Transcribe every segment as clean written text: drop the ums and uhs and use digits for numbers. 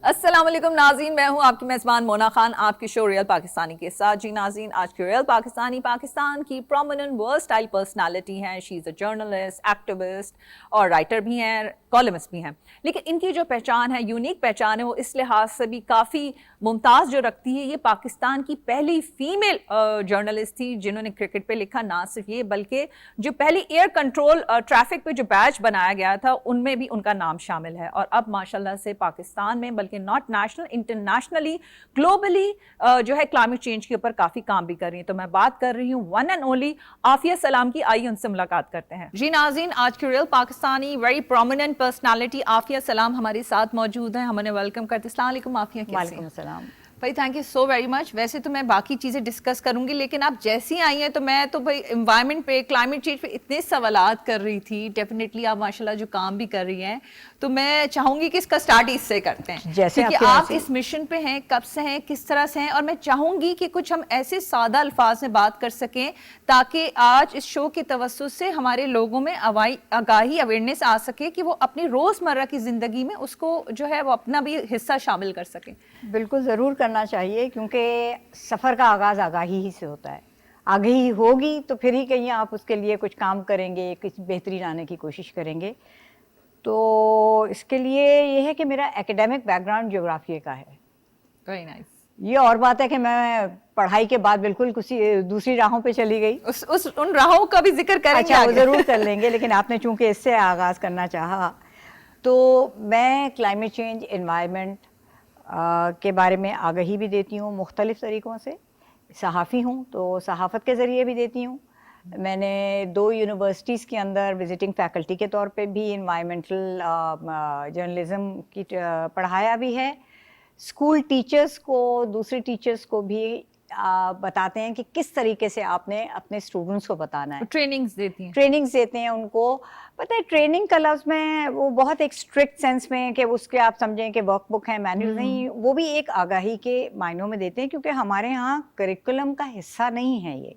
अस्सलाम वालेकुम नाज़रीन, मैं हूं आपकी मेज़बान मोना खान आपकी शो रियल पाकिस्तानी के साथ। जी नाज़रीन, आज की रियल पाकिस्तानी पाकिस्तान की प्रोमिनेंट वर्सटाइल पर्सनालिटी हैं। She is a journalist, activist और राइटर भी हैं, कॉलमिस्ट भी हैं। लेकिन इनकी जो पहचान है, यूनिक पहचान है, वो इस लिहाज से भी काफ़ी मुमताज़ जो रखती है। ये पाकिस्तान की पहली फीमेल जर्नलिस्ट थी जिन्होंने क्रिकेट पे लिखा। ना सिर्फ ये बल्कि जो पहली एयर कंट्रोल ट्रैफिक पे जो बैच बनाया गया था उनमें भी उनका नाम शामिल है। और अब माशाल्लाह से पाकिस्तान में बल्कि नॉट नेशनल, इंटरनेशनली, ग्लोबली जो है क्लाइमेट चेंज के ऊपर काफी काम भी कर रही है। तो मैं बात कर रही हूँ वन एंड ओनली आफिया सलाम की। आइए उनसे मुलाकात करते हैं। जी नाज़रीन, आज की real Pakistani very prominent personality Aafia Salam हमारे साथ मौजूद है। हम उन्हें वेलकम करते हैं। अस्सलाम वालेकुम आफिया, कैसे हैं? वालेकुम सलाम भाई thank you so very much. वैसे तो मैं बाकी चीज़ें डिस्कस करूंगी, लेकिन आप जैसी आई हैं तो मैं तो भाई इन्वायरमेंट पे, क्लाइमेट चेंज पे इतने सवालात कर रही थी। डेफिनेटली आप माशाल्लाह जो काम भी कर रही हैं, तो मैं चाहूंगी कि इसका स्टार्ट इससे करते हैं, जैसे क्योंकि आप इस मिशन पे हैं, कब से हैं, किस तरह से हैं। और मैं चाहूंगी कि कुछ हम ऐसे सादा अल्फाज में बात कर सकें ताकि आज इस शो की तवज्जो से हमारे लोगों में आगाही, अवेयरनेस आ सके कि वो अपनी रोज़मर्रा की ज़िंदगी में उसको जो है वो अपना भी हिस्सा शामिल कर सकें। बिल्कुल ज़रूर करना चाहिए, क्योंकि सफ़र का आगाज़ आगाही ही से होता है। आगाही होगी तो फिर ही कहीं आप उसके लिए कुछ काम करेंगे, कुछ बेहतरी लाने की कोशिश करेंगे। तो इसके लिए ये है कि मेरा एकेडमिक बैकग्राउंड ज्योग्राफी का है। Very nice. ये और बात है कि मैं पढ़ाई के बाद बिल्कुल किसी दूसरी राहों पे चली गई। उन राहों का भी जिक्र करेंगे। अच्छा, वो ज़रूर कर लेंगे, लेकिन आपने चूंकि इससे आगाज़ करना चाहा, तो मैं क्लाइमेट चेंज, एनवायरनमेंट के बारे में आगाही भी देती हूँ मुख्तलिफ़ तरीक़ों से। सहाफ़ी हूँ तो सहाफ़त के ज़रिए भी देती हूँ। मैंने 2 यूनिवर्सिटीज़ के अंदर विज़िटिंग फ़ैकल्टी के तौर पे भी एनवायरमेंटल जर्नलिज़म की पढ़ाया भी है। स्कूल टीचर्स को, दूसरे टीचर्स को भी बताते हैं कि किस तरीके से आपने अपने स्टूडेंट्स को बताना है। ट्रेनिंग्स देती हैं। ट्रेनिंग्स देते हैं उनको। पता है, ट्रेनिंग का लफ्ज़ में वो बहुत एक स्ट्रिक्ट सेंस में कि उसके आप समझें कि वर्कबुक है, मैनुअल नहीं, वो भी एक आगाही के मायनों में देते हैं, क्योंकि हमारे यहाँ करिकुलम का हिस्सा नहीं है ये।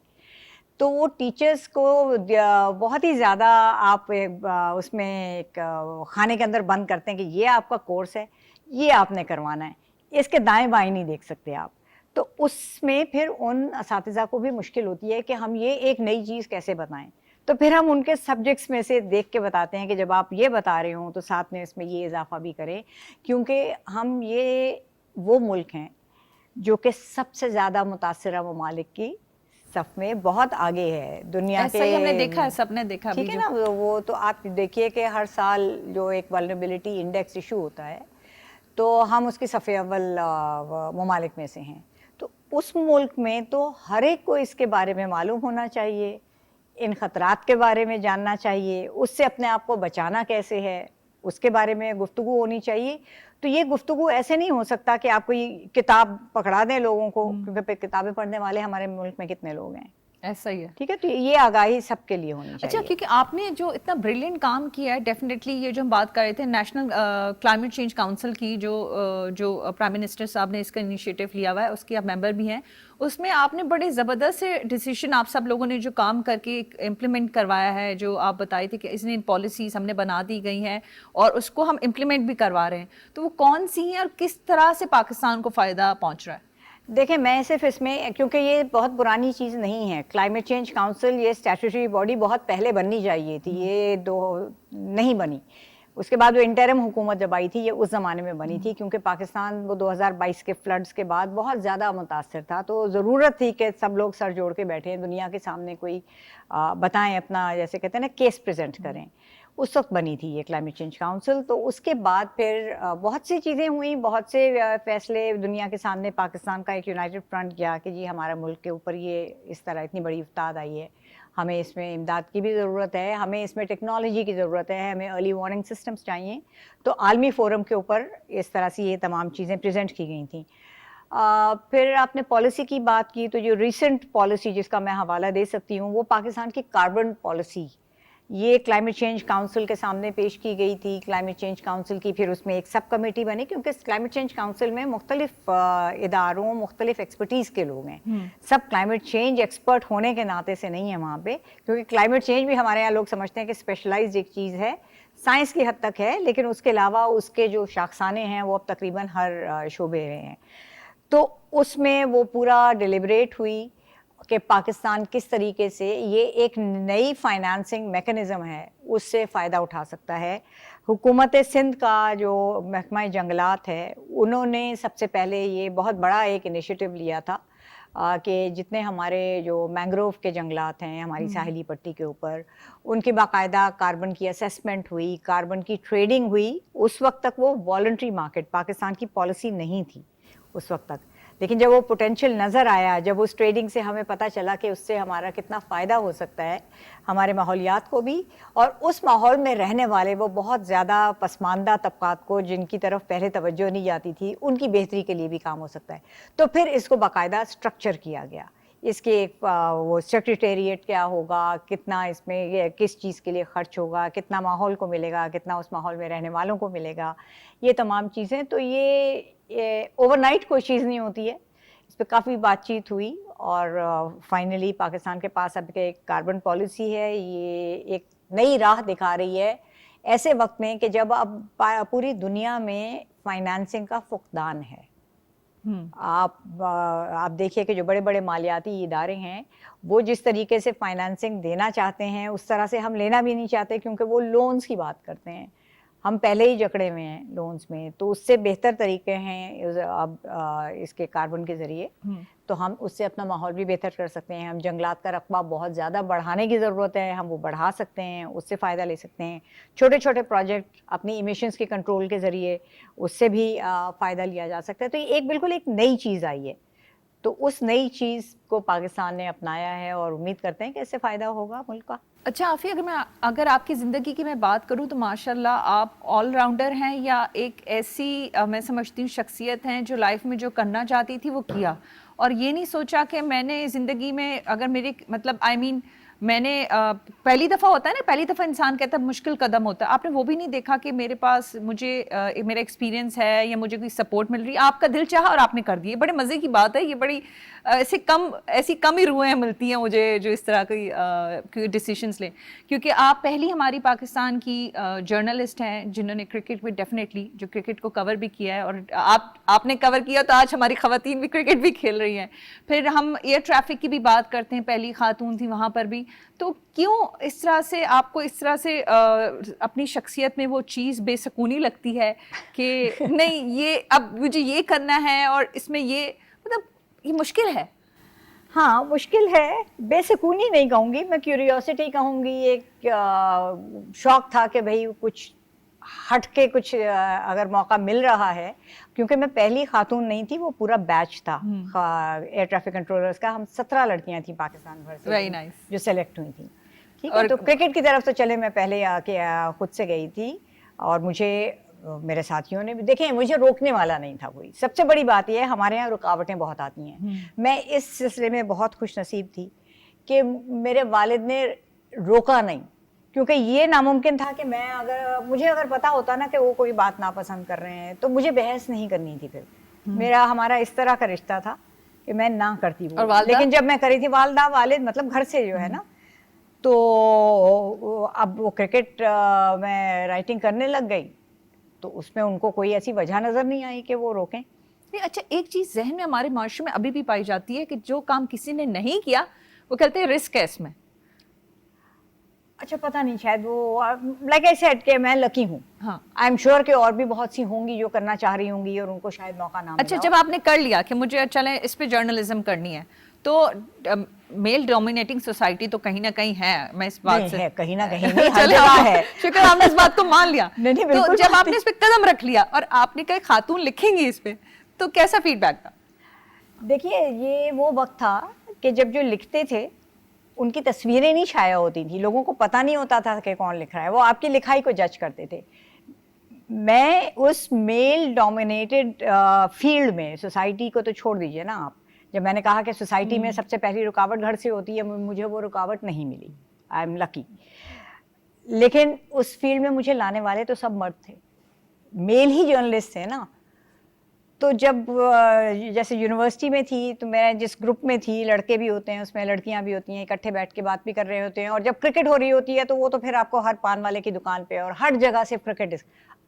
तो वो टीचर्स को बहुत ही ज़्यादा आप उसमें एक खाने के अंदर बंद करते हैं कि ये आपका कोर्स है, ये आपने करवाना है, इसके दाएं बाएं नहीं देख सकते आप। तो उसमें फिर उन असातिज़ा को भी मुश्किल होती है कि हम ये एक नई चीज़ कैसे बताएं। तो फिर हम उनके सब्जेक्ट्स में से देख के बताते हैं कि जब आप ये बता रहे हो तो साथ में इसमें ये इजाफा भी करें, क्योंकि हम ये वो मुल्क हैं जो कि सबसे ज़्यादा मुतासरा ममालिक की सफ़ में बहुत आगे है दुनिया के। ऐसा ही हमने देखा है, सबने देखा भी। ठीक है ना, वो तो आप देखिए कि हर साल जो एक वल्नरेबिलिटी इंडेक्स इशू होता है, तो हम उसकी सफ़े अव्वल ममालिक में से हैं। तो उस मुल्क में तो हर एक को इसके बारे में मालूम होना चाहिए, इन ख़तरात के बारे में जानना चाहिए, उससे अपने आप को बचाना कैसे है उसके बारे में गुफ्तगू होनी चाहिए। तो ये गुफ्तगू ऐसे नहीं हो सकता कि आप कोई किताब पकड़ा दें लोगों को, क्योंकि किताबें पढ़ने वाले हमारे मुल्क में कितने लोग हैं। ऐसा ही है। ठीक है, तो ये आगाही सबके लिए होनी चाहिए। अच्छा, क्योंकि आपने जो इतना ब्रिलियंट काम किया है, डेफिनेटली ये जो हम बात कर रहे थे नेशनल क्लाइमेट चेंज काउंसिल की, जो प्राइम मिनिस्टर साहब ने इसका इनिशिएटिव लिया हुआ है, उसके आप मेंबर भी हैं। उसमें आपने बड़े ज़बरदस्त से डिसीजन, आप सब लोगों ने जो काम करके इम्प्लीमेंट करवाया है, जो आप बताए थे कि इसने पॉलिसीज़ हमने बना दी गई हैं और उसको हम इम्प्लीमेंट भी करवा रहे हैं, तो वो कौन सी हैं और किस तरह से पाकिस्तान को फ़ायदा पहुँच रहा है? देखें, मैं सिर्फ इसमें, क्योंकि ये बहुत पुरानी चीज़ नहीं है, क्लाइमेट चेंज काउंसिल ये स्टैट्यूटरी बॉडी बहुत पहले बननी चाहिए थी, ये नहीं बनी। उसके बाद वो इंटरिम हुकूमत जब आई थी, ये उस ज़माने में बनी थी, क्योंकि पाकिस्तान वो 2022 के फ्लड्स के बाद बहुत ज़्यादा मुतासर था। तो ज़रूरत थी कि सब लोग सर जोड़ के बैठें, दुनिया के सामने कोई बताएं, अपना जैसे कहते हैं ना केस प्रेजेंट करें। उस वक्त बनी थी ये क्लाइमेट चेंज काउंसिल। तो उसके बाद फिर बहुत सी चीज़ें हुई, बहुत से फैसले दुनिया के सामने। पाकिस्तान का एक यूनाइटेड फ्रंट किया कि जी हमारे मुल्क के ऊपर ये इस तरह इतनी बड़ी इफ्ताद आई है, हमें इसमें इमदाद की भी ज़रूरत है, हमें इसमें टेक्नोलॉजी की ज़रूरत है, हमें अर्ली वार्निंग सिस्टम्स चाहिए। तो आलमी फोरम के ऊपर इस तरह से ये तमाम चीज़ें प्रेजेंट की गई थी। फिर आपने पॉलिसी की बात की, तो जो रिसेंट पॉलिसी जिसका मैं हवाला दे सकती हूँ, वो पाकिस्तान की कार्बन पॉलिसी, ये क्लाइमेट चेंज काउंसिल के सामने पेश की गई थी। क्लाइमेट चेंज काउंसिल की फिर उसमें एक सब कमेटी बनी, क्योंकि क्लाइमेट चेंज काउंसिल में मुख्तलिफ इदारों, मुख्तलिफ एक्सपर्टीज़ के लोग हैं। सब क्लाइमेट चेंज एक्सपर्ट होने के नाते से नहीं है वहाँ पे, क्योंकि क्लाइमेट चेंज भी हमारे यहाँ लोग समझते हैं कि स्पेशलाइज्ड एक चीज़ है। साइंस की हद तक है, लेकिन उसके अलावा उसके जो शाखसाने हैं वो अब तकरीबन हर शोबे में हैं। तो उसमें वो पूरा डिलिबरेट हुई कि पाकिस्तान किस तरीके से ये एक नई फाइनेंसिंग मैकेनिज़्म है उससे फ़ायदा उठा सकता है। हुकूमत सिंध का जो महकमा जंगलात है, उन्होंने सबसे पहले ये बहुत बड़ा एक इनिशिएटिव लिया था कि जितने हमारे जो मैंग्रोव के जंगलात हैं हमारी साहिली पट्टी के ऊपर, उनकी बाकायदा कार्बन की असेसमेंट हुई, कार्बन की ट्रेडिंग हुई। उस वक्त तक वो वॉलंटरी मार्केट पाकिस्तान की पॉलिसी नहीं थी उस वक्त तक, लेकिन जब वो पोटेंशियल नज़र आया, जब उस ट्रेडिंग से हमें पता चला कि उससे हमारा कितना फ़ायदा हो सकता है हमारे माहौलियात को भी, और उस माहौल में रहने वाले वो बहुत ज़्यादा पसमानदा तबकात को जिनकी तरफ पहले तवज्जो नहीं जाती थी, उनकी बेहतरी के लिए भी काम हो सकता है। तो फिर इसको बाकायदा स्ट्रक्चर किया गया। इसके एक वो सेक्रेटेरिएट क्या होगा, कितना इसमें किस चीज़ के लिए ख़र्च होगा, कितना माहौल को मिलेगा, कितना उस माहौल में रहने वालों को मिलेगा, ये तमाम चीज़ें। तो ये ओवरनाइट कोई चीज़ नहीं होती है, इस पर काफ़ी बातचीत हुई और फाइनली पाकिस्तान के पास अब एक कार्बन पॉलिसी है। ये एक नई राह दिखा रही है ऐसे वक्त में कि जब अब पूरी दुनिया में फाइनेंसिंग का फुकदान है। आप देखिए कि जो बड़े बड़े मालियाती इदारे हैं वो जिस तरीके से फाइनेंसिंग देना चाहते हैं उस तरह से हम लेना भी नहीं चाहते, क्योंकि वो लोन्स की बात करते हैं। हम पहले ही जकड़े हुए हैं लोन्स में, तो उससे बेहतर तरीके हैं अब इसके कार्बन के ज़रिए, तो हम उससे अपना माहौल भी बेहतर कर सकते हैं। हम जंगलात का रकबा बहुत ज़्यादा बढ़ाने की ज़रूरत है, हम वो बढ़ा सकते हैं, उससे फ़ायदा ले सकते हैं। छोटे छोटे प्रोजेक्ट अपनी इमिशंस के कंट्रोल के ज़रिए उससे भी फ़ायदा लिया जा सकता है। तो ये एक बिल्कुल एक नई चीज़ आई है, तो उस नई चीज़ को पाकिस्तान ने अपनाया है और उम्मीद करते हैं कि इससे फ़ायदा होगा मुल्क का। अच्छा आफी, अगर आपकी ज़िंदगी की मैं बात करूं तो माशाल्लाह आप ऑलराउंडर हैं, या एक ऐसी मैं समझती हूँ शख्सियत हैं जो लाइफ में जो करना चाहती थी वो किया, और ये नहीं सोचा कि मैंने ज़िंदगी में अगर मेरे मतलब मैंने पहली दफ़ा होता है ना, पहली दफ़ा इंसान कहता है मुश्किल कदम होता है, आपने वो भी नहीं देखा कि मेरे पास मेरा एक्सपीरियंस है या मुझे कोई सपोर्ट मिल रही है, आपका दिल चाहा और आपने कर दिया। बड़े मज़े की बात है ये, बड़ी ऐसी कम ही रूहें मिलती हैं मुझे जो इस तरह की डिसीशंस लें, क्योंकि आप पहली हमारी पाकिस्तान की जर्नलिस्ट हैं जिन्होंने क्रिकेट में डेफिनेटली जो क्रिकेट को कवर भी किया है, और आपने कवर किया तो आज हमारी ख़वातीन भी क्रिकेट भी खेल रही हैं। फिर हम एयर ट्रैफिक की भी बात करते हैं, पहली खातून थी वहाँ पर भी। तो क्यों इस तरह से आपको इस तरह से अपनी शख्सियत में वो चीज़ बेसकूनी लगती है कि नहीं ये अब मुझे ये करना है और इसमें ये मतलब ये मुश्किल है? हाँ मुश्किल है, बेसकूनी नहीं कहूँगी मैं, क्यूरियोसिटी कहूँगी। एक शौक था कि भाई कुछ हट के कुछ अगर मौका मिल रहा है, क्योंकि मैं पहली खातून नहीं थी, वो पूरा बैच था एयर ट्रैफिक कंट्रोलर्स का। हम 17 लड़कियां थी पाकिस्तान भर से जो सेलेक्ट हुई थी। ठीक है, तो क्रिकेट की तरफ तो चले मैं पहले आके खुद से गई थी, और मुझे मेरे साथियों ने भी देखे, मुझे रोकने वाला नहीं था कोई। सबसे बड़ी बात यह है हमारे यहाँ रुकावटें बहुत आती हैं। मैं इस सिलसिले में बहुत खुश नसीब थी कि मेरे वालिद ने रोका नहीं, क्योंकि ये नामुमकिन था कि मुझे अगर पता होता ना कि वो कोई बात नापसंद कर रहे हैं तो मुझे बहस नहीं करनी थी। फिर हमारा इस तरह का रिश्ता था कि मैं ना करती वो, लेकिन जब मैं करी थी वालिदा वालिद मतलब घर से जो है ना, तो अब वो क्रिकेट मैं राइटिंग करने लग गई, तो उसमें उनको कोई ऐसी वजह नज़र नहीं आई कि वो रोकें। नहीं, अच्छा एक चीज़ जहन में हमारे माशरे में अभी भी पाई जाती है कि जो काम किसी ने नहीं किया वो कहते हैं रिस्क है इसमें। अच्छा पता नहीं, शायद वो लाइक आई सेड कि मैं लकी हूँ। हाँ, आई एम श्योर कि और भी बहुत सी होंगी जो करना चाह रही होंगी और उनको शायद मौका ना मिला। अच्छा, जब आपने कर लिया कि मुझे चले इस पे जर्नलिज्म करनी है, तो मेल डोमिनेटिंग सोसाइटी तो कहीं ना कहीं है, मैं इस बात से है, कहीं ना कहीं नहीं, हर जगह है। शुक्र आपने इस बात को मान लिया। नहीं, तो जब आपने इस पे कदम रख लिया और आपने कहा खातून लिखेंगी इस पे, तो कैसा फीडबैक था? देखिए ये वो वक्त था कि जब जो लिखते थे उनकी तस्वीरें नहीं छाया होती थी, लोगों को पता नहीं होता था कि कौन लिख रहा है, वो आपकी लिखाई को जज करते थे। मैं उस मेल डोमिनेटेड फील्ड में, सोसाइटी को तो छोड़ दीजिए ना आप, जब मैंने कहा कि सोसाइटी में सबसे पहली रुकावट घर से होती है, मुझे वो रुकावट नहीं मिली, आई एम लकी। लेकिन उस फील्ड में मुझे लाने वाले तो सब मर्द थे, मेल ही जर्नलिस्ट थे ना, तो जब जैसे यूनिवर्सिटी में थी तो मैं जिस ग्रुप में थी, लड़के भी होते हैं उसमें, लड़कियां भी होती हैं, इकट्ठे बैठ के बात भी कर रहे होते हैं, और जब क्रिकेट हो रही होती है तो वो तो फिर आपको हर पान वाले की दुकान पे और हर जगह से क्रिकेट।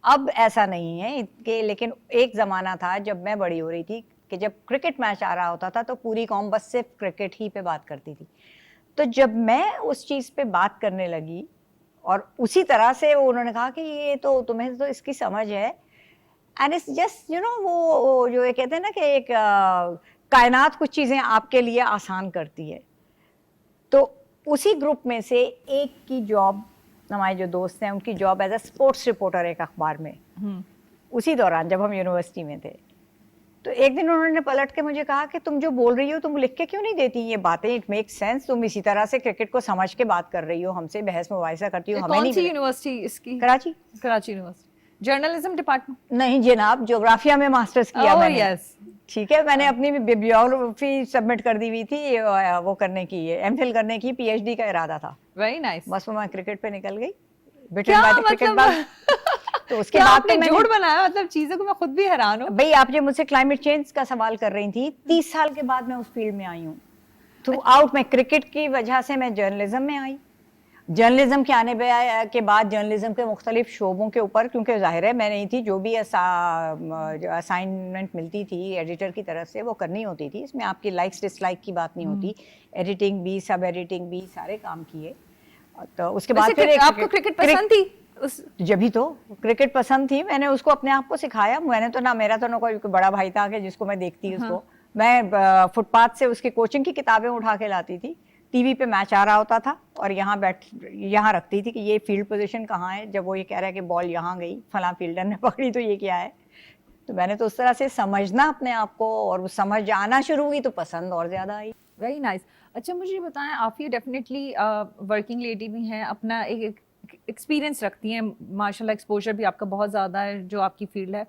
अब ऐसा नहीं है कि, लेकिन एक ज़माना था जब मैं बड़ी हो रही थी कि जब क्रिकेट मैच आ रहा होता था तो पूरी कौम बस सिर्फ क्रिकेट ही पे बात करती थी। तो जब मैं उस चीज़ पे बात करने लगी और उसी तरह से उन्होंने कहा कि ये तो तुम्हें तो इसकी समझ है, and it's just you know वो जो ये कहते हैं ना कि एक कायनात कुछ चीज़ें आपके लिए आसान करती है। तो उसी ग्रुप में से एक की जॉब, हमारे जो दोस्त हैं उनकी job as a sports reporter एक अखबार में, उसी दौरान जब हम यूनिवर्सिटी में थे, तो एक दिन उन्होंने पलट के मुझे कहा कि तुम जो बोल रही हो तुम लिख के क्यों नहीं देती ये बातें, इट मेक सेंस, तुम इसी तरह से क्रिकेट को समझ के बात कर रही हो, हमसे बहस मुबाहिसा करती हो, हमें कौन नहीं सी मिला। यूनिवर्सिटी इसकी? Karachi. Karachi university, journalism department? नहीं जनाब, ज्योग्राफिया में मास्टर्स किया मैंने। यस, ठीक है, मैंने अपनी बिब्लियोग्राफी सबमिट कर दी हुई थी, वो करने की, एमफिल करने की, पीएचडी का इरादा था। Very nice. बस वो मैं क्रिकेट पे निकल गई, क्या मतलब तो उसके क्या बाद आपने तो मैंने जोड़ बनाया, मतलब चीजों को मैं खुद भी हैरान हूँ। भाई, आप जो मुझसे क्लाइमेट चेंज का सवाल कर रही थी, 30 साल के बाद मैं उस फील्ड में आई हूँ। थ्रू आउट मैं क्रिकेट की वजह से मैं जर्नलिज्म में आई। जर्नलिज्म के आने के बाद जर्नलिज्म के मुख्तलिफ शोबों के ऊपर, क्योंकि जाहिर है मैं नहीं थी, जो भी असाइनमेंट मिलती थी एडिटर की तरफ से वो करनी होती थी। इसमें आपकी लाइक्स डिसलाइक की बात नहीं होती, एडिटिंग भी, सब एडिटिंग भी, सारे काम किए। तो उसके बाद फिर आपको क्रिकेट पसंद थी उस? जब ही तो क्रिकेट पसंद थी, मैंने उसको अपने आप को सिखाया। मैंने तो ना, मेरा तो ना कोई बड़ा भाई था कि जिसको मैं देखती उसको, मैं फुटपाथ से उसकी कोचिंग की किताबें उठा के लाती थी, टीवी पे मैच आ रहा होता था और यहाँ रखती थी कि ये फील्ड पोजीशन कहाँ है, जब वो ये कह रहा है कि बॉल यहाँ गई, फलां फील्डर ने पकड़ी तो ये क्या है। तो मैंने तो उस तरह से समझना अपने आप को, और वो समझ आना शुरू हुई तो पसंद और ज़्यादा आई। Very nice. अच्छा मुझे बताएं, आप ये डेफिनेटली वर्किंग लेडी भी हैं, अपना एक एक्सपीरियंस रखती हैं, माशाल्लाह एक्सपोजर भी आपका बहुत ज़्यादा है जो आपकी फील्ड है।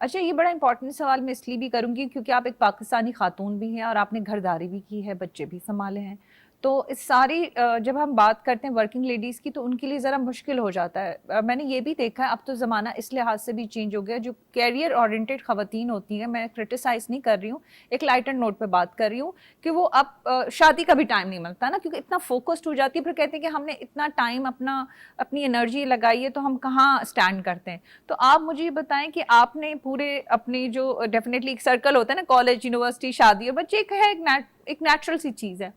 अच्छा, ये बड़ा इंपॉर्टेंट सवाल मैं इसलिए भी करूँगी क्योंकि आप एक पाकिस्तानी खातून भी हैं और आपने घरदारी भी की है, बच्चे भी संभाले हैं। तो इस सारी जब हम बात करते हैं वर्किंग लेडीज़ की तो उनके लिए ज़रा मुश्किल हो जाता है। मैंने ये भी देखा है, अब तो ज़माना इस लिहाज से भी चेंज हो गया, जो कैरियर ओरिएंटेड ख़वातीन होती हैं, मैं क्रिटिसाइज़ नहीं कर रही हूँ, एक लाइटर नोट पे बात कर रही हूँ, कि वो अब शादी का भी टाइम नहीं मिलता ना, क्योंकि इतना फोकस्ड हो जाती है, फिर कहते हैं कि हमने इतना टाइम अपनी एनर्जी लगाई है तो हम कहाँ स्टैंड करते हैं। तो आप मुझे ये बताएं कि आपने पूरे अपनी जो डेफिनेटली एक सर्कल होता है ना, कॉलेज, यूनिवर्सिटी, शादी और बच्चे, एक नेचुरल सी चीज़ है,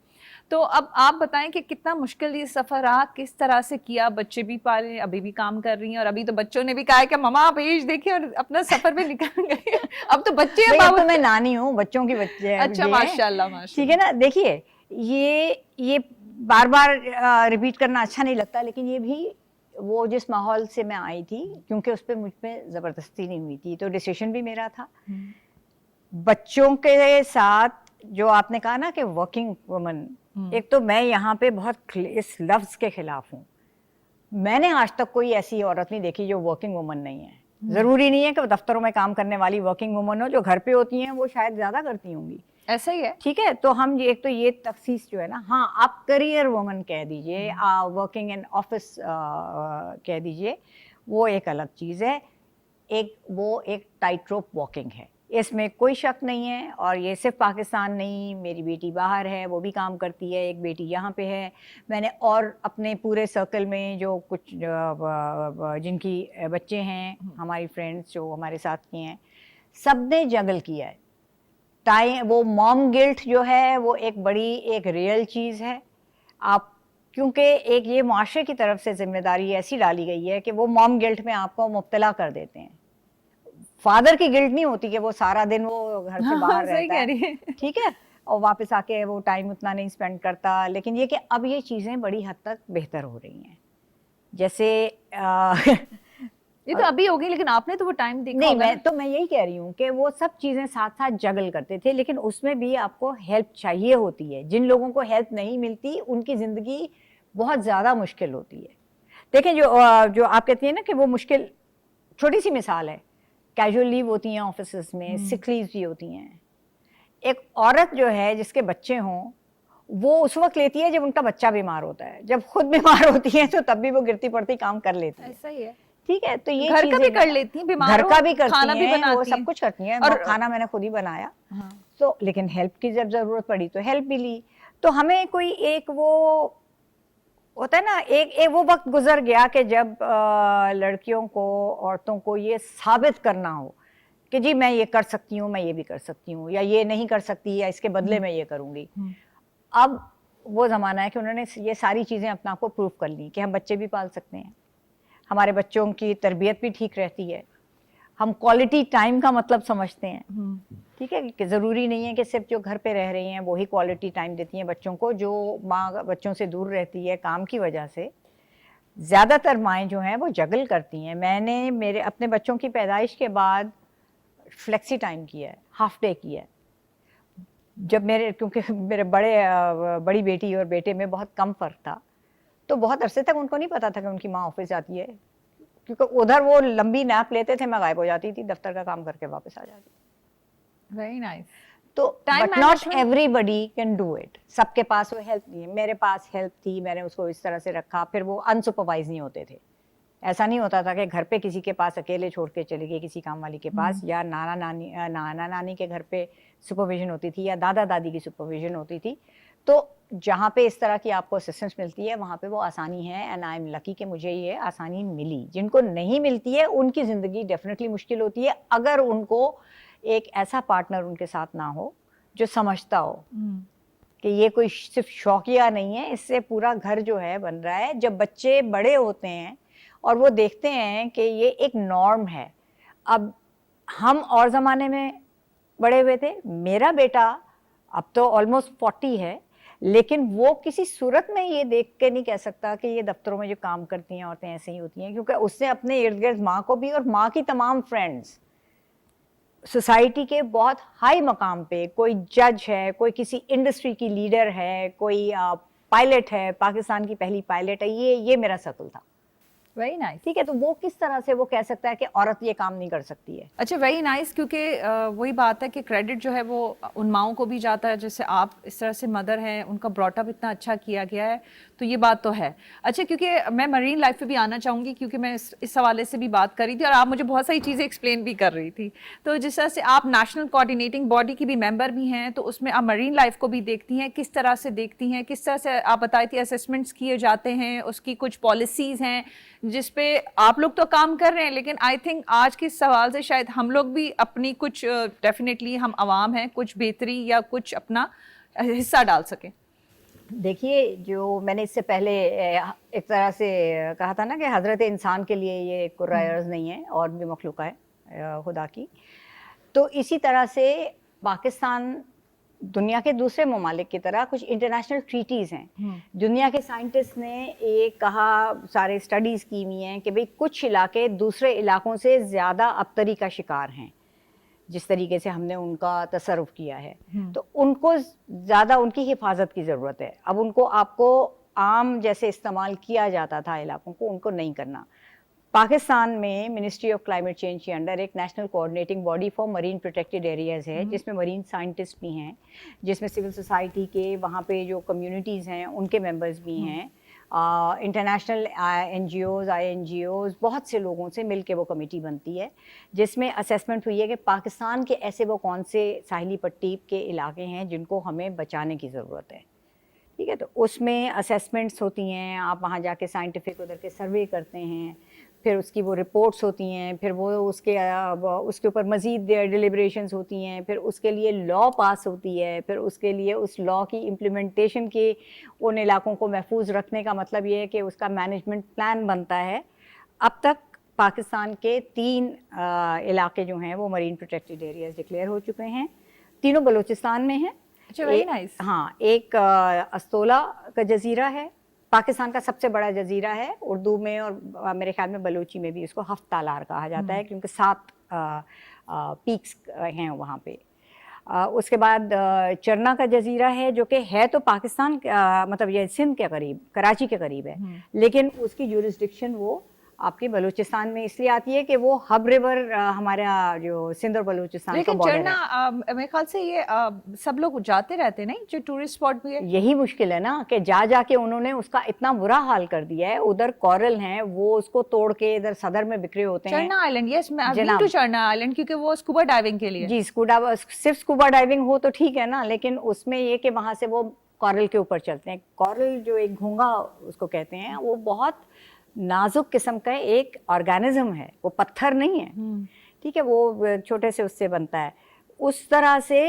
तो अब आप बताएं कि कितना मुश्किल ये सफ़र रहा, किस तरह से किया, बच्चे भी पाले, अभी भी काम कर रही हैं, और अभी तो बच्चों ने भी कहा है कि मम्मा आप एज देखिए और अपना सफ़र पे निकल गए। अब तो बच्चे हैं, अब तो मैं नानी हूँ, बच्चों की बच्चे। अच्छा, माशाल्लाह माशाल्लाह। ठीक है ना। देखिए, ये बार बार रिपीट करना अच्छा नहीं लगता, लेकिन ये भी वो जिस माहौल से मैं आई थी, क्योंकि उस पर मुझ पर ज़बरदस्ती नहीं हुई थी, तो डिसीजन भी मेरा था। बच्चों के साथ जो आपने कहा ना कि वर्किंग वुमन, एक तो मैं यहाँ पे बहुत इस लफ्ज़ के खिलाफ हूँ। मैंने आज तक कोई ऐसी औरत नहीं देखी जो वर्किंग वुमन नहीं है। ज़रूरी नहीं है कि दफ्तरों में काम करने वाली वर्किंग वुमन हो, जो घर पे होती हैं वो शायद ज़्यादा करती होंगी। ऐसा ही है, ठीक है। तो हम एक तो ये तखसीस जो है ना, हाँ आप करियर वुमन कह दीजिए, वर्किंग इन ऑफिस कह दीजिए, वो एक अलग चीज़ है। वो एक टाइट रोप वॉकिंग है, इसमें कोई शक नहीं है। और ये सिर्फ पाकिस्तान नहीं, मेरी बेटी बाहर है, वो भी काम करती है, एक बेटी यहाँ पे है। मैंने और अपने पूरे सर्कल में जो कुछ जिनकी बच्चे हैं, हमारी फ्रेंड्स जो हमारे साथ की हैं, सब ने जगल किया है। वो मॉम गिल्ट जो है वो एक रियल चीज़ है। आप, क्योंकि एक ये मुआशरे की तरफ से जिम्मेदारी ऐसी डाली गई है कि वो मॉम गिल्ट में आपको मुब्तला कर देते हैं। फादर की गिल्ट नहीं होती कि वो सारा दिन वो घर से बाहर रहता है, ठीक है, और वापस आके वो टाइम उतना नहीं स्पेंड करता। लेकिन ये कि अब ये चीज़ें बड़ी हद तक बेहतर हो रही हैं। जैसे ये तो अभी हो गई, लेकिन आपने तो वो टाइम देखा नहीं, होगा। मैं यही कह रही हूँ कि वो सब चीज़ें साथ साथ जगल करते थे, लेकिन उसमें भी आपको हेल्प चाहिए होती है। जिन लोगों को हेल्प नहीं मिलती उनकी ज़िंदगी बहुत ज़्यादा मुश्किल होती है। देखें, जो आप कहती हैं ना कि वो मुश्किल, छोटी सी मिसाल है, कैजुअल लीव होती हैं ऑफिस में, सिक लीव भी होती हैं। एक औरत जो है जिसके बच्चे हों, वो उस वक्त लेती है जब उनका बच्चा बीमार होता है। जब खुद बीमार होती है तो तब भी वो गिरती पड़ती काम कर लेती है। ऐसा ही है। ठीक है, तो ये घर का भी चीजें कर लेती हैं, बीमार घर हो, का भी करती खाना भी हैं, बनाती वो सब हैं। कुछ करती हैं, और खाना मैंने खुद ही बनाया। हाँ, तो लेकिन हेल्प की जब जरूरत पड़ी तो हेल्प भी ली। तो हमें कोई एक वो होता है ना, एक वो वक्त गुजर गया कि जब लड़कियों को, औरतों को ये साबित करना हो कि जी मैं ये कर सकती हूँ, मैं ये भी कर सकती हूँ, या ये नहीं कर सकती, या इसके बदले मैं ये करूँगी। अब वो ज़माना है कि उन्होंने ये सारी चीज़ें अपने आप को प्रूव कर ली कि हम बच्चे भी पाल सकते हैं, हमारे बच्चों की तरबियत भी ठीक रहती है, हम क्वालिटी टाइम का मतलब समझते हैं। ठीक है, कि ज़रूरी नहीं है कि सिर्फ जो घर पे रह रही हैं वो ही क्वालिटी टाइम देती हैं बच्चों को, जो माँ बच्चों से दूर रहती है काम की वजह से। ज़्यादातर माएँ जो हैं वो जगल करती हैं। मैंने मेरे अपने बच्चों की पैदाइश के बाद फ्लेक्सी टाइम किया है, हाफ डे किया है। जब मेरे, क्योंकि मेरे बड़ी बेटी और बेटे में बहुत कम फ़र्क था, तो बहुत अरसे तक उनको नहीं पता था कि उनकी माँ ऑफिस जाती है, क्योंकि उधर वो लंबी नैप लेते थे, मैं गायब हो जाती थी, दफ्तर का काम करके वापस आ जाती थी। Very nice. तो Time but not management- everybody can do it. सबके पास वो हेल्प नहीं है, मेरे पास हेल्प थी, मैंने उसको इस तरह से रखा। फिर वो अनसुपरवाइज नहीं होते थे, ऐसा नहीं होता था कि घर पे किसी के पास अकेले छोड़ के चली गई किसी काम वाली के पास, या नाना नानी के घर पे सुपरविजन होती थी, या दादा दादी की सुपरविजन होती थी। तो जहाँ पे इस तरह की आपको असिस्टेंस मिलती है वहाँ पे वो आसानी है, एंड आई एम लकी कि मुझे ये आसानी मिली। जिनको नहीं मिलती है उनकी ज़िंदगी डेफिनेटली मुश्किल होती है, अगर उनको एक ऐसा पार्टनर उनके साथ ना हो जो समझता हो कि ये कोई सिर्फ शौकिया नहीं है, इससे पूरा घर जो है बन रहा है। जब बच्चे बड़े होते हैं और वो देखते हैं कि ये एक नॉर्म है। अब हम और ज़माने में बड़े हुए थे, मेरा बेटा अब तो ऑलमोस्ट 40 है, लेकिन वो किसी सूरत में ये देख के नहीं कह सकता कि ये दफ्तरों में जो काम करती हैं औरतें ऐसे ही होती हैं, क्योंकि उसने अपने इर्द गिर्द माँ को भी, और माँ की तमाम फ्रेंड्स सोसाइटी के बहुत हाई मकाम पे, कोई जज है, कोई किसी इंडस्ट्री की लीडर है, कोई पायलट है, पाकिस्तान की पहली पायलट है, ये मेरा सर्कल था। Very nice. ठीक है, तो वो किस तरह से वो कह सकता है कि औरत ये काम नहीं कर सकती है? अच्छा, वेरी नाइस, क्योंकि वही बात है कि क्रेडिट जो है वो उन माओं को भी जाता है, जैसे आप इस तरह से मदर हैं, उनका ब्रॉटअप इतना अच्छा किया गया है, तो ये बात तो है। अच्छा, क्योंकि मैं मरीन लाइफ पे भी आना चाहूँगी, क्योंकि मैं इस हवाले से भी बात कर रही थी और आप मुझे बहुत सारी चीज़ें एक्सप्लेन भी कर रही थी। तो जिस तरह से आप नेशनल कोऑर्डिनेटिंग बॉडी की भी मेंबर भी हैं, तो उसमें आप मरीन लाइफ को भी देखती हैं, किस तरह से देखती हैं, किस तरह से आप बताई थी असेसमेंट्स किए जाते हैं, उसकी कुछ पॉलिसीज़ हैं जिस पे आप लोग तो काम कर रहे हैं, लेकिन आई थिंक आज के सवाल से शायद हम लोग भी अपनी कुछ, डेफिनेटली हम आवाम हैं, कुछ बेहतरी या कुछ अपना हिस्सा डाल सकें। देखिए, जो मैंने इससे पहले एक तरह से कहा था ना कि हज़रत इंसान के लिए ये कुर्रा अर्ज़ नहीं है, और भी मखलूक़ है खुदा की। तो इसी तरह से पाकिस्तान दुनिया के दूसरे ममालिक की तरह कुछ इंटरनेशनल ट्रीटीज़ हैं। दुनिया के साइंटिस्ट ने एक कहा, सारे स्टडीज़ की हुई हैं कि भाई कुछ इलाके दूसरे इलाकों से ज़्यादा अबतरी का शिकार हैं, जिस तरीके से हमने उनका तसर्रुफ किया है। तो उनको ज़्यादा उनकी हिफाजत की ज़रूरत है। अब उनको आपको आम जैसे इस्तेमाल किया जाता था इलाकों को, उनको नहीं करना। पाकिस्तान में मिनिस्ट्री ऑफ क्लाइमेट चेंज के अंडर एक national coordinating body for marine protected areas है, जिसमें मरीन साइंटिस्ट भी हैं, जिसमें सिविल सोसाइटी के वहाँ पे जो कम्युनिटीज़ हैं उनके मेंबर्स भी हैं, इंटरनेशनल NGOs, INGOs, बहुत से लोगों से मिल के वो कमेटी बनती है, जिसमें असेसमेंट हुई है कि पाकिस्तान के ऐसे वो कौन से साहिली पट्टी के इलाके हैं जिनको हमें बचाने की ज़रूरत है। ठीक है, तो उसमें असेसमेंट्स होती हैं, आप वहाँ जाके साइंटिफिक उधर के सर्वे करते हैं, फिर उसकी वो रिपोर्ट्स होती हैं, फिर वो उसके ऊपर मज़ीद डिलिब्रेशंस होती हैं, फिर उसके लिए लॉ पास होती है, फिर उसके लिए उस लॉ की इम्प्लीमेंटेशन के उन इलाकों को महफूज रखने का मतलब ये है कि उसका मैनेजमेंट प्लान बनता है। अब तक पाकिस्तान के 3 इलाके जो हैं वो मरीन प्रोटेक्टेड एरियाज डिक्लेयर हो चुके हैं, तीनों बलूचिस्तान में हैं। अच्छा, वेरी नाइस। हाँ, एक अस्तोला का जजीरा है, पाकिस्तान का सबसे बड़ा जजीरा है, उर्दू में और मेरे ख्याल में बलूची में भी उसको हफ्तालार कहा जाता है, क्योंकि 7 पीक्स हैं वहाँ पे। उसके बाद चरना का जजीरा है, जो कि है तो पाकिस्तान मतलब ये सिंध के करीब, कराची के करीब है, लेकिन उसकी ज्यूरिसडिक्शन वो आपके बलूचिस्तान में इसलिए आती है कि वो हब रिवर हमारा जो सिंध और बलूचिस्तान का लेकिन बॉर्डर चढ़ना है। मेरे ख्याल से ये सब लोग जाते रहते नहीं, जो टूरिस्ट स्पॉट भी है। यही मुश्किल है ना कि जा जाके उन्होंने उसका इतना बुरा हाल कर दिया है। उधर कोरल हैं, वो उसको तोड़ के इधर सदर में बिखरे होते हैं। चढ़ना आइलैंड, यस, मैं आई बीन जनाब। टू चढ़ना आइलैंड, क्योंकि वो स्कूबा डाइविंग के लिए। जी, सिर्फ स्कूबा डाइविंग हो तो ठीक है ना, लेकिन उसमें ये कि वहां से वो कोरल के ऊपर चलते हैं। कोरल जो एक घोंगा उसको कहते हैं, वो बहुत नाजुक किस्म का एक ऑर्गेनिज्म है, वो पत्थर नहीं है, ठीक है, वो छोटे से उससे बनता है। उस तरह से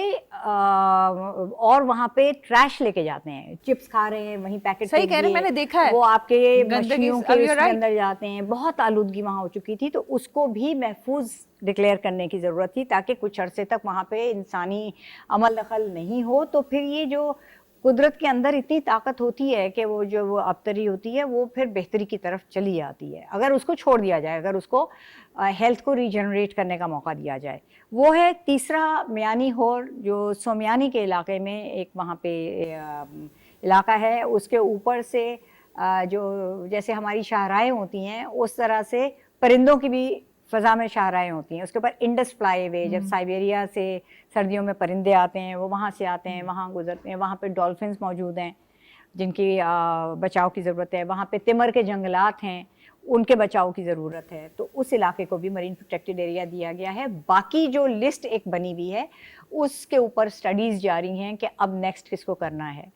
और वहाँ पे ट्रैश लेके जाते हैं, चिप्स खा रहे हैं वहीं पैकेट, सही कह रहे हैं, मैंने देखा है वो आपके गंदगी, मछलियों अब के you're उसके right। अंदर जाते हैं। बहुत आलूदगी वहाँ हो चुकी थी, तो उसको भी महफूज डिक्लेयर करने की ज़रूरत थी ताकि कुछ अरसे तक वहाँ पे इंसानी अमल दखल नहीं हो। तो फिर ये जो कुदरत के अंदर इतनी ताकत होती है कि वो जो वो अबतरी होती है वो फिर बेहतरी की तरफ चली जाती है, अगर उसको छोड़ दिया जाए, अगर उसको हेल्थ को रीजनरेट करने का मौका दिया जाए। वो है तीसरा मियानी होर, जो सोमियानी के इलाके में एक वहाँ पे इलाका है, उसके ऊपर से जो जैसे हमारी शाहराएँ होती हैं उस तरह से परिंदों की भी फ़ज़ा में शाहराएँ होती हैं। उसके ऊपर इंडस फ्लाई वे, जब साइबेरिया से सर्दियों में परिंदे आते हैं, वो वहाँ से आते हैं, वहाँ गुजरते हैं। वहाँ पे डॉल्फिन्स मौजूद हैं जिनकी बचाव की ज़रूरत है। वहाँ पे तिमर के जंगलात हैं, उनके बचाव की ज़रूरत है। तो उस इलाके को भी मरीन प्रोटेक्टेड एरिया दिया गया है। बाकी जो लिस्ट एक बनी हुई है उसके ऊपर स्टडीज़ जारी हैं कि अब नेक्स्ट किसको करना है।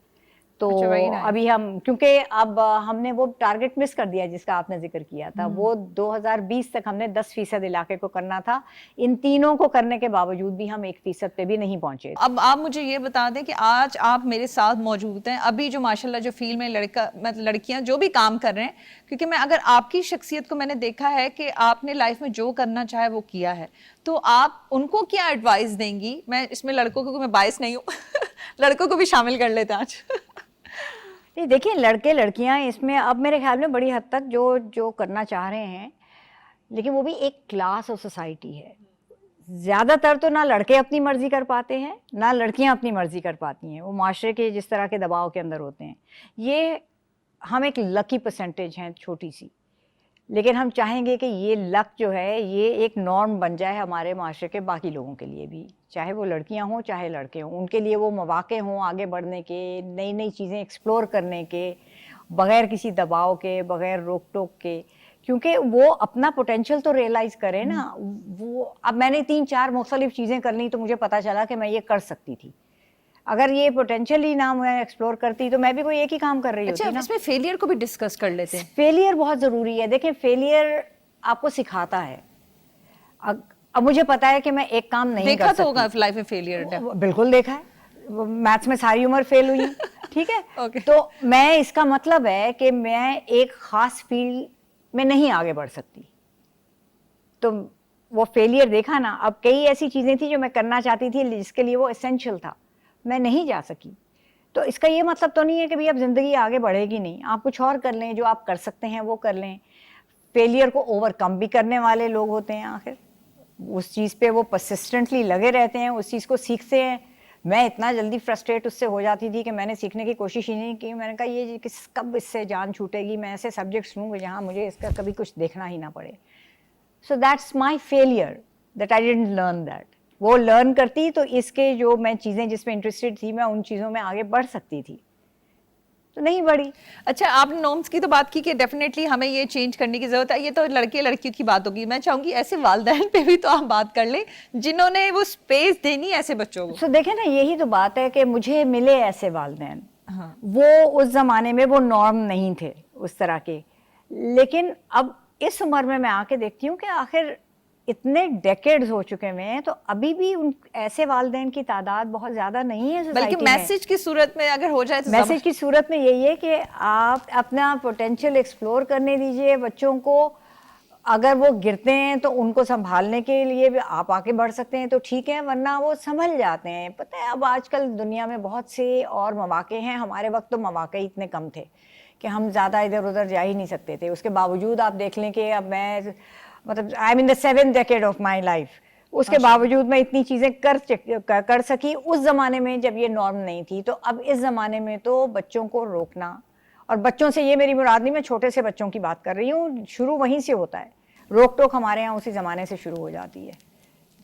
तो अभी हम, क्योंकि अब हमने वो टारगेट मिस कर दिया जिसका आपने जिक्र किया था, वो 2020 तक हमने 10% इलाके को करना था। इन तीनों को करने के बावजूद भी हम 1% पे भी नहीं पहुंचे। अब आप मुझे ये बता दें कि आज आप मेरे साथ मौजूद हैं, अभी जो माशाल्लाह जो फील्ड में लड़कियां जो भी काम कर रहे हैं, क्योंकि मैं अगर आपकी शख्सियत को मैंने देखा है कि आपने लाइफ में जो करना चाहे वो किया है, तो आप उनको क्या एडवाइस देंगी? मैं इसमें लड़कों को, मैं बायस नहीं हूँ लड़कों को भी शामिल कर लेते हैं आज नहीं, देखिए, लड़के लड़कियां इसमें अब मेरे ख्याल में बड़ी हद तक जो जो करना चाह रहे हैं, लेकिन वो भी एक क्लास ऑफ सोसाइटी है। ज़्यादातर तो ना लड़के अपनी मर्जी कर पाते हैं ना लड़कियां अपनी मर्जी कर पाती हैं, वो माशरे के जिस तरह के दबाव के अंदर होते हैं। ये हम एक लकी परसेंटेज हैं, छोटी सी, लेकिन हम चाहेंगे कि ये लक जो है ये एक नॉर्म बन जाए हमारे माशरे के बाकी लोगों के लिए भी, चाहे वो लड़कियां हों चाहे लड़के हों। उनके लिए वो मौके हों आगे बढ़ने के, नई नई चीज़ें एक्सप्लोर करने के, बग़ैर किसी दबाव के, बग़ैर रोक टोक के, क्योंकि वो अपना पोटेंशियल तो रियलाइज़ करें ना। वो अब मैंने 3-4 मुख्तलिफ चीज़ें कर ली तो मुझे पता चला कि मैं ये कर सकती थी। अगर ये पोटेंशियल ही ना मैं एक्सप्लोर करती तो मैं भी कोई एक ही काम कर रही होती ना। इसमें फेलियर को भी डिस्कस कर लेते हैं। फेलियर बहुत ज़रूरी है। देखिए, फेलियर आपको सिखाता है। अब मुझे पता है कि मैं एक काम नहीं देखा कर सकती। तो होगा लाइफ में फेलियर, बिल्कुल देखा है। मैथ्स में सारी उम्र फेल हुई ठीक है Okay. तो मैं, इसका मतलब है कि मैं एक ख़ास फील्ड में नहीं आगे बढ़ सकती, तो वो फेलियर देखा ना। अब कई ऐसी चीज़ें थी जो मैं करना चाहती थी, जिसके लिए वो एसेंशियल था, मैं नहीं जा सकी। तो इसका ये मतलब तो नहीं है कि भाई अब ज़िंदगी आगे बढ़ेगी नहीं। आप कुछ और कर लें, जो आप कर सकते हैं वो कर लें। फेलियर को ओवरकम भी करने वाले लोग होते हैं, आखिर उस चीज़ पे वो परसिस्टेंटली लगे रहते हैं, उस चीज़ को सीखते हैं। मैं इतना जल्दी फ्रस्ट्रेट उससे हो जाती थी कि मैंने सीखने की कोशिश ही नहीं की। मैंने कहा ये कब इससे जान छूटेगी, मैं ऐसे सब्जेक्ट्स लूँ जहाँ मुझे इसका कभी कुछ देखना ही ना पड़े। So that's my failure, that I didn't learn that. वो लर्न करती तो इसके जो मैं चीज़ें जिसमें इंटरेस्टेड थी, मैं उन चीज़ों में आगे बढ़ सकती थी, तो नहीं बढ़ी। अच्छा, आपने नॉर्म्स की तो बात की कि डेफिनेटली हमें ये चेंज करने की जरूरत है। ये तो लड़के लड़कियों की बात होगी, मैं चाहूंगी ऐसे वालिदैन पे भी तो आप बात कर लें जिन्होंने वो स्पेस देनी ऐसे बच्चों को। तो देखें ना, यही तो बात है कि मुझे मिले ऐसे वालिदैन। हाँ। वो उस ज़माने में वो नॉर्म नहीं थे उस तरह के, लेकिन अब इस उम्र में मैं आके देखती हूँ कि आखिर इतने डेकेड्स हो चुके हैं, तो अभी भी उन ऐसे वालिदैन की तादाद बहुत ज़्यादा नहीं है सोसाइटी में। बल्कि मैसेज की सूरत में अगर हो जाए तो मैसेज की सूरत में यही है कि आप अपना पोटेंशियल एक्सप्लोर करने दीजिए बच्चों को। अगर वो गिरते हैं तो उनको संभालने के लिए भी आप आके बढ़ सकते हैं तो ठीक है, वरना वो संभल जाते हैं। पता है, अब आजकल दुनिया में बहुत से और मौके हैं। हमारे वक्त तो मौके इतने कम थे कि हम ज़्यादा इधर उधर जा ही नहीं सकते थे। उसके बावजूद आप देख लें कि अब मैं, मतलब I am in the 7th decade of my life, उसके बावजूद मैं इतनी चीज़ें कर सकी उस ज़माने में जब ये नॉर्म नहीं थी। तो अब इस ज़माने में तो बच्चों को रोकना और बच्चों से ये मेरी मुराद नहीं, मैं छोटे से बच्चों की बात कर रही हूँ, शुरू वहीं से होता है। रोक टोक हमारे यहाँ उसी ज़माने से शुरू हो जाती है,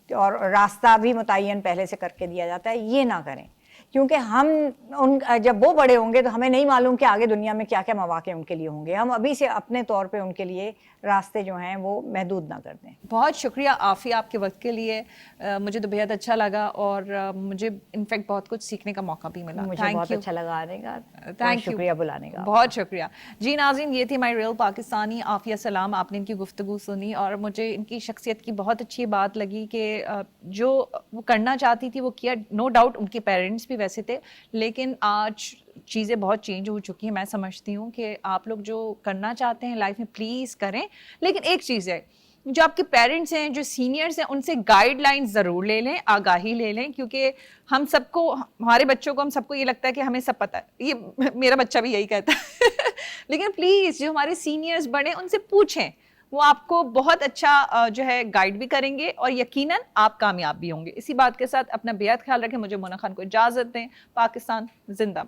और रास्ता भी मुतय्यन पहले से करके दिया जाता है, ये ना करें। क्योंकि हम जब वो बड़े होंगे तो हमें नहीं मालूम कि आगे दुनिया में क्या क्या मौके उनके लिए होंगे। हम अभी से अपने तौर पे उनके लिए रास्ते जो हैं वो महदूद ना कर दें। बहुत शुक्रिया आफिया आपके वक्त के लिए। मुझे तो बेहद अच्छा लगा और मुझे इनफैक्ट बहुत कुछ सीखने का मौका भी मिला। मुझे बहुत अच्छा लगा आने का, थैंक यू, शुक्रिया बुलाने का। बहुत शुक्रिया जी। नाज़रीन, ये थी माई रियल पाकिस्तानी आफिया सलाम। आपने इनकी गुफ्तगू सुनी और मुझे इनकी शख्सियत की बहुत अच्छी बात लगी कि जो वो करना चाहती थी वो किया। नो डाउट उनके पेरेंट्स भी वैसे थे, लेकिन आज चीज़ें बहुत चेंज हो चुकी हैं। मैं समझती हूँ कि आप लोग जो करना चाहते हैं लाइफ में प्लीज़ करें, लेकिन एक चीज़ है, जो आपके पेरेंट्स हैं, जो सीनियर्स हैं, उनसे गाइडलाइंस ज़रूर ले लें, आगाही ले लें, क्योंकि हम सबको, हमारे बच्चों को, हम सबको ये लगता है कि हमें सब पता है। ये मेरा बच्चा भी यही कहता है लेकिन प्लीज़ जो हमारे सीनियर्स बड़े, उनसे पूछें, वो आपको बहुत अच्छा जो है गाइड भी करेंगे और यकीनन आप कामयाब भी होंगे। इसी बात के साथ अपना बेहद ख्याल रखें। मुझे मोना खान को इजाज़त दें। पाकिस्तान जिंदा।